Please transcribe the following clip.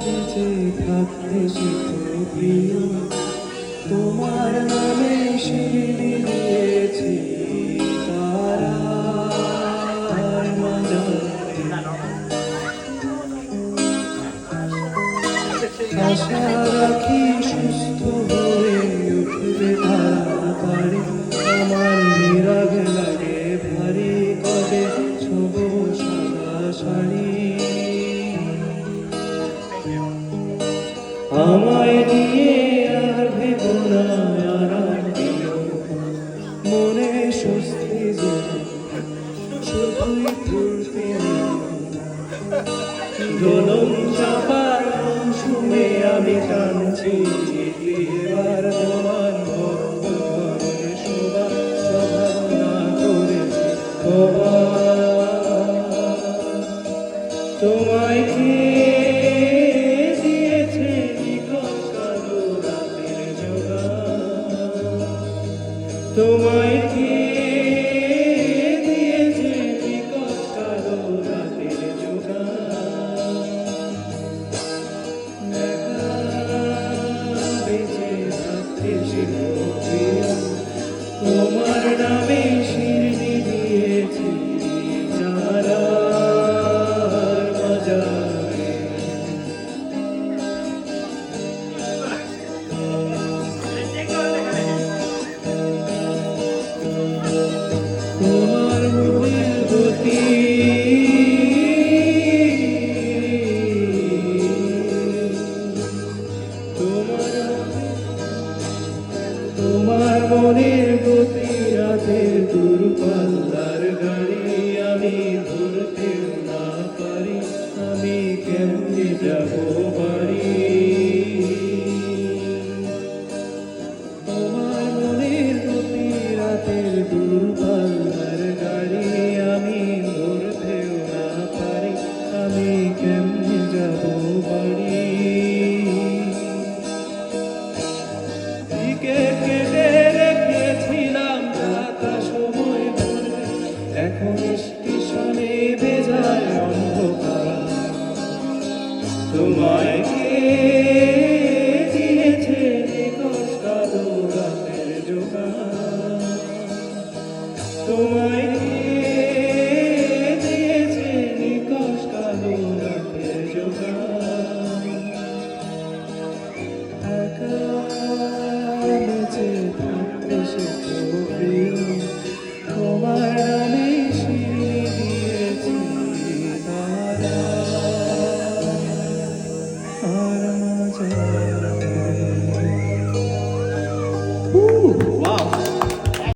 বেঁচে থাকতে শেখো প্রিয়, তোমার নামে শিরনি দিয়েছি তারার মাঝারে। আশা রাখি সুস্থ হয়ে উঠবে তাড়াতাড়ি, আমার নিরাগ লাগে ভারী কবে ছোব সাদা শাড়ি। আমায় নিয়ে আর ভেবো না আরাম দিও, মনে স্বস্তি যেন শুধুই ফুলতে নিও। দোলন চাপার মৌসুমে আমি টানছি এবার তোমার ভক্ত ঘরে শোভা ভাবনা করেছি তোমায় কে দিয়েছে নিখোঁজ কালো রাতের জোগান, তোমায় কে দিয়েছে নিখোঁজ কালো রাতের জোগান। বেঁচে থাকতে শেখো প্রিয়, তোমার নামে শিরনি দিয়েছি তারার মাঝারে। তোমার মনের গতি তোমার মনের গতি রাতের দূরপাল্লার গাড়ি, আমি ধরতেও না পারি আমি কেমনে যাব বাড়ি। তোমার মনের গতি রাতের দূরপাল্লার গাড়ি, আমি ধরতেও না পারি আমি কেমনে যাব বাড়ি। কেটে রেখেছিলাম রাতা সময় ধরে, এখন স্টেশনে বেজায় অন্ধকার। তোমায় কে দিয়েছে নিখোঁজ কালো রাতের জোগান, তোমায় কে দিয়েছে নিখোঁজ কালো রাতের জোগান। একা বেঁচে থাকতে শেখো প্রিয়, তোমার নামে শিরনি দিয়েছি তারার মাঝারে।